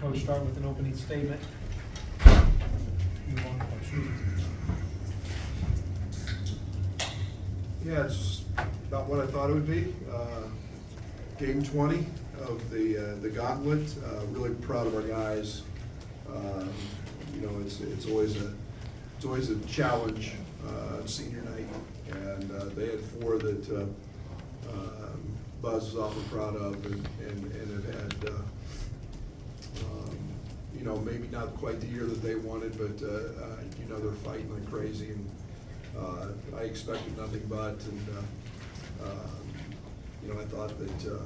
Coach, start with an opening statement. Move on to Coach. Yeah, it's about what I thought it would be. Game 20 of the Gauntlet. Really proud of our guys. You know, it's always a challenge, senior night, and they had 4 that Buzz was awfully proud of, and it had you know, maybe not quite the year that they wanted, but you know, they're fighting like crazy, and I expected nothing but, and you know, I thought that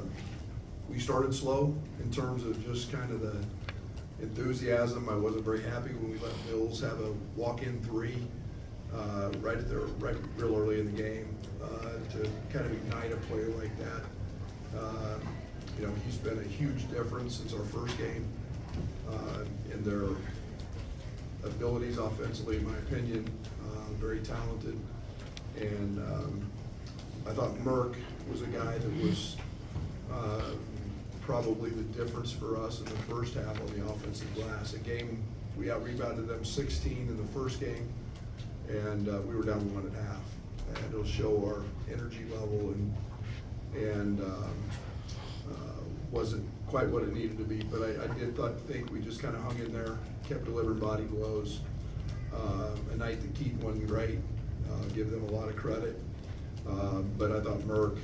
we started slow in terms of just kind of the enthusiasm. I wasn't very happy when we let Mills have a walk-in 3 right real early in the game to kind of ignite a player like that. You know, he's been a huge difference since our first game in their abilities offensively, in my opinion. Very talented, and I thought Merck was a guy that was probably the difference for us in the first half on the offensive glass. A game, we out-rebounded them 16 in the first game, and we were down 1 1/2. And it'll show our energy level, and wasn't quite what it needed to be, but I think we just kind of hung in there, kept delivering body blows. A night that Keaton wasn't great, give them a lot of credit, but I thought Merck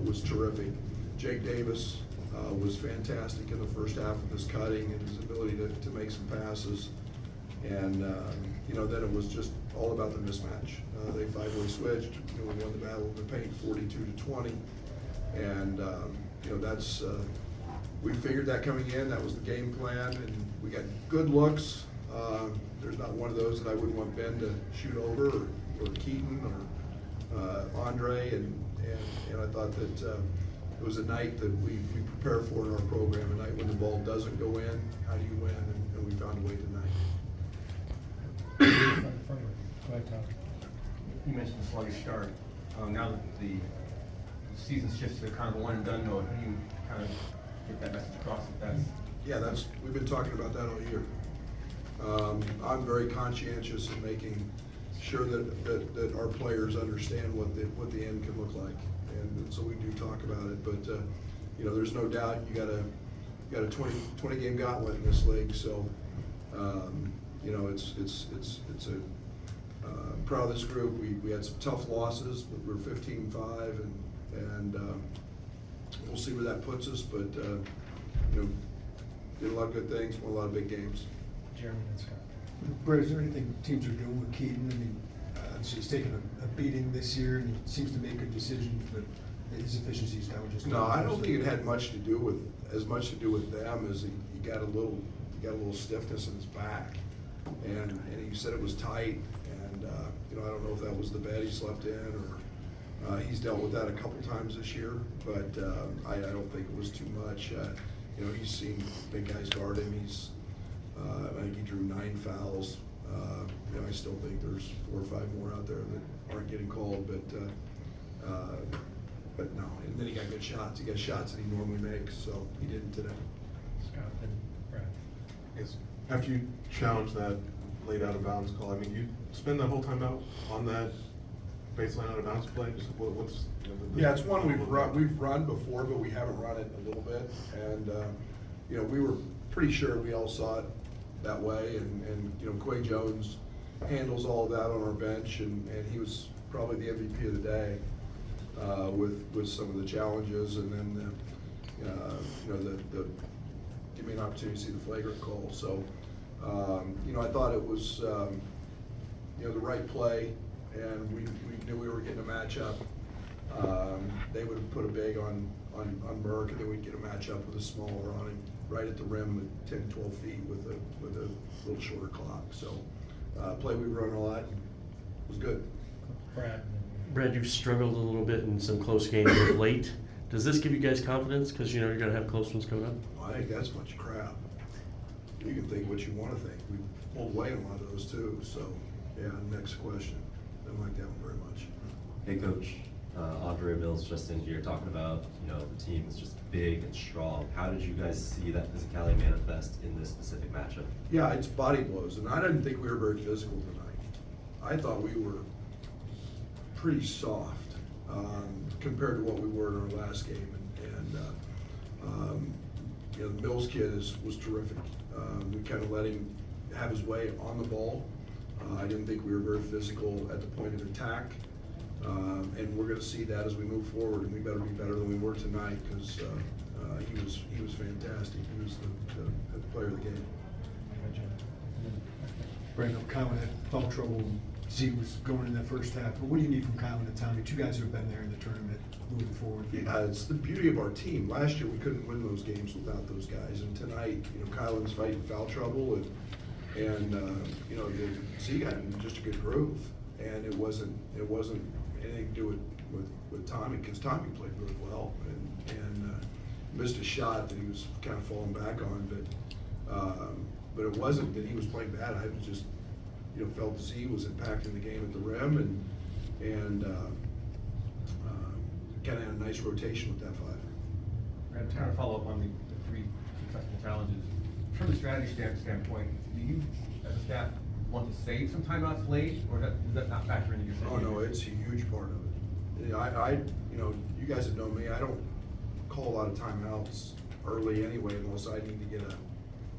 was terrific. Jake Davis was fantastic in the first half with his cutting and his ability to make some passes, and you know, then it was just all about the mismatch. They 5-way switched, you know, we won the battle in the paint 42-20, and you know, that's we figured that coming in. That was the game plan, and we got good looks. There's not one of those that I wouldn't want Ben to shoot over, or Keaton, or Andre, and I thought that it was a night that we prepare for in our program, a night when the ball doesn't go in, how do you win, and we found a way tonight. Go ahead, Tom. You mentioned the sluggish start. Now that the season shifts to kind of a one and done mode, how do you kind of get that message across that that's... Yeah, we've been talking about that all year. I'm very conscientious in making sure that our players understand what the end can look like, and so we do talk about it. But you know, there's no doubt you got a 20 game gauntlet in this league. So you know, it's I'm proud of this group. We had some tough losses, but we're 15-5, and we'll see where that puts us. But you know, did a lot of good things, won a lot of big games. Jeremy and Scott. Brett, is there anything teams are doing with Keaton? I mean, he's taken a beating this year, and he seems to make good decisions, but his efficiency is down just. No, I don't think it had much to do with them as he got a little stiffness in his back, and he said it was tight, and you know, I don't know if that was the bed he slept in, or he's dealt with that a couple times this year, but I don't think it was too much. You know, he's seen big guys guard him. I think he drew 9 fouls. You know, I still think there's 4 or 5 more out there that aren't getting called, but no. And then he got good shots. He got shots that he normally makes, so he didn't today. Scott and Brad. Yes. After you challenged that late out of bounds call, I mean, you spend the whole time out on that baseline out of bounds play. Just what's yeah, it's one we've run before, but we haven't run it a little bit, and you know, we were pretty sure we all saw it that way, and you know, Quay Jones handles all of that on our bench, and he was probably the MVP of the day with some of the challenges, and then you know, the give me an opportunity to see the flagrant call. So you know, I thought it was you know, the right play, and we knew we were getting a matchup. They would have put a big on Merck, and then we'd get a matchup with a smaller on him right at the rim at 10, 12 feet with a little shorter clock. So play we run a lot, was good. Brad, you've struggled a little bit in some close games of late. Does this give you guys confidence? Because you know you're going to have close ones coming up. Well, I think that's a bunch of crap. You can think what you want to think. We pulled away in a lot of those too. So yeah, next question. Didn't like that one very much. Hey Coach, Andre Mills just in here talking about, you know, the team is just big and strong. How did you guys see that physicality manifest in this this specific matchup? Yeah, it's body blows, and I didn't think we were very physical tonight. I thought we were pretty soft compared to what we were in our last game, you know, the Mills kid was terrific. We kind of let him have his way on the ball. I didn't think we were very physical at the point of attack, and we're going to see that as we move forward. And we better be better than we were tonight because he was fantastic. He was the player of the game. Go, Jeremy. And then, Brandon, Kyle had foul trouble. Z was going in that first half. But what do you need from Kyle and Tommy? Two guys who have been there in the tournament moving forward. Yeah, it's the beauty of our team. Last year, we couldn't win those games without those guys. And tonight, you know, Kylan's fighting foul trouble, and you know, Z got in just a good groove. And it wasn't anything to do with Tommy, because Tommy played really well and missed a shot that he was kind of falling back on. But it wasn't that he was playing bad. I was just, you know, felt Z was impacting the game at the rim and kind of had a nice rotation with that five. Brad, to kind of follow up on the three successful challenges, from the strategy standpoint, do you, as a staff, want to save some timeouts late, or does that not factor into your Oh, decision? no, it's a huge part of it. You know, you know, you guys have known me, I don't call a lot of timeouts early anyway, unless I need to get a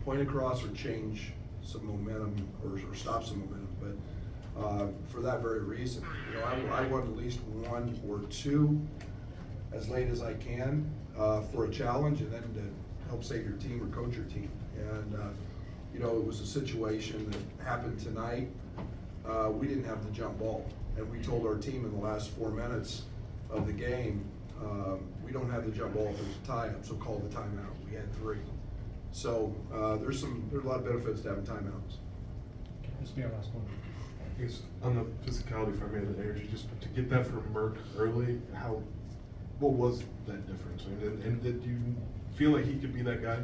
point across or change some momentum or stop some momentum. But for that very reason, you know, I want at least one or two as late as I can for a challenge, and then to help save your team or coach your team. And you know, it was a situation that happened tonight. We didn't have the jump ball, and we told our team in the last 4 minutes of the game, we don't have the jump ball if there's a tie-up, so call the timeout. We had 3. So there's a lot of benefits to having timeouts. Okay, this will be our last one. I guess on the physicality, if I may, the energy, just to get that from Merck early, what was that difference? And did you feel like he could be that guy,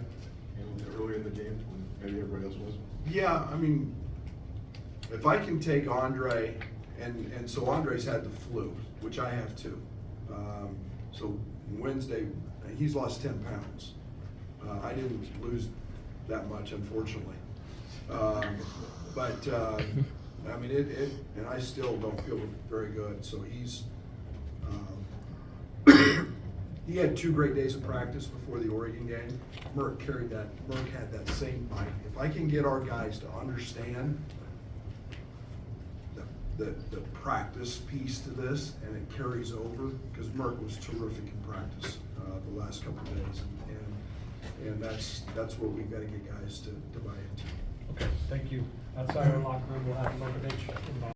you know, earlier in the game when maybe everybody else was? Yeah, I mean, if I can take Andre, and so Andre's had the flu, which I have too. So Wednesday, he's lost 10 pounds. I didn't lose that much, unfortunately. But I mean, and I still don't feel very good. So he's, he had 2 great days of practice before the Oregon game. Merck carried that. Merck had that same bite. If I can get our guys to understand the practice piece to this, and it carries over, because Merck was terrific in practice the last couple of days, and that's what we've got to get guys to buy into. Okay, thank you. Outside our locker room, we'll have Lokovich involved.